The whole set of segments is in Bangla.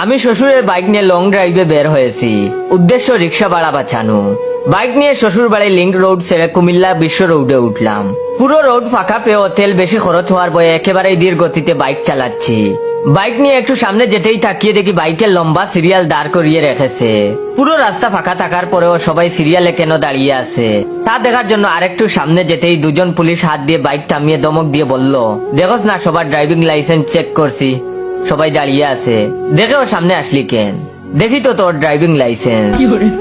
আমি শ্বশুরের বাইক নিয়ে লং ড্রাইভে বের হয়েছি, উদ্দেশ্য রিক্সা ভাড়া বাঁচানো। বাইক নিয়ে শ্বশুর বাড়ি লিংক রোড ছেড়ে কুমিল্লা বিশ্ব রোডে উঠলাম। পুরো রোড ফাঁকা পেয়েও তেল বেশি খরচ হওয়ার ভয়ে একেবারেই ধীর গতিতে বাইক চালাচ্ছি। বাইক নিয়ে একটু সামনে যেতেই তাকিয়ে দেখি বাইকের লম্বা সিরিয়াল দাঁড় করিয়ে রেখেছে। পুরো রাস্তা ফাঁকা থাকার পরেও সবাই সিরিয়ালে কেন দাঁড়িয়ে আছে তা দেখার জন্য আরেকটু সামনে যেতেই দুজন পুলিশ হাত দিয়ে বাইক থামিয়ে ধমক দিয়ে বলল, দেখোস না সবার ড্রাইভিং লাইসেন্স চেক করছি, সবাই দাঁড়িয়ে আছে, দেখেও সামনে আসলি কেন? দেখি তো তোর ড্রাইভিং লাইসেন্স।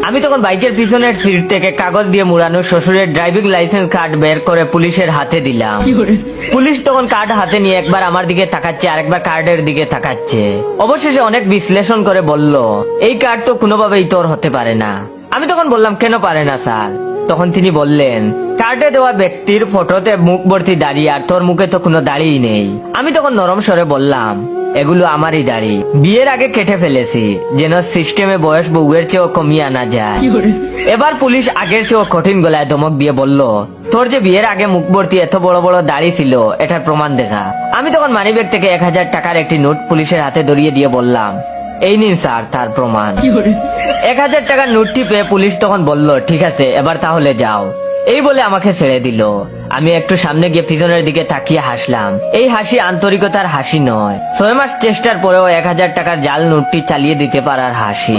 আমি তখন বাইকের পিছনের সিট থেকে কাগজ দিয়ে মুড়ানো শ্বশুরের ড্রাইভিং লাইসেন্স কার্ড বের করে পুলিশের হাতে দিলাম। পুলিশ তখন কার্ড হাতে নিয়ে একবার আমার দিকে তাকাচ্ছে, আরেকবার কার্ডের দিকে তাকাচ্ছে। অবশেষে অনেক বিশ্লেষণ করে বলল, এই কার্ড তো কোনোভাবেই তোর হতে পারে না। আমি তখন বললাম, কেন পারে না স্যার? তখন তিনি বললেন, কার্ডে দেওয়া ব্যক্তির ফটোতে মুখ ভর্তি দাড়ি, আর তোর মুখে তো কোনো দাড়িই নেই। আমি তখন নরম স্বরে বললাম, এগুলো আমারই দাড়ি, বিয়ের আগে কেটে ফেলেছি, যেন সিস্টেমে বয়স বউয়ের চেয়েও কমিয়ে আনা যায়। এবার পুলিশ আগের চেয়েও কঠিন গলায় ধমক দিয়ে বলল, তোর যে বিয়ের আগে মুখ ভর্তি এত বড় বড় দাড়ি ছিল, এটার প্রমাণ দেখা। আমি তখন মানিব্যাগ থেকে 1000 টাকার একটি নোট পুলিশের হাতে ধরিয়ে দিয়ে বললাম, এই নিন স্যার তার প্রমাণ। 1000 টাকার নোটটি পেয়ে পুলিশ তখন বলল, ঠিক আছে এবার তাহলে যাও। এই বলে আমাকে ছেড়ে দিল। আমি একটু সামনে গিয়ে পিছনের দিকে তাকিয়ে হাসলাম। এই হাসি আন্তরিকতার হাসি নয়, 6 মাস চেষ্টার পরেও 1000 টাকার জাল নোটটি চালিয়ে দিতে পারার হাসি।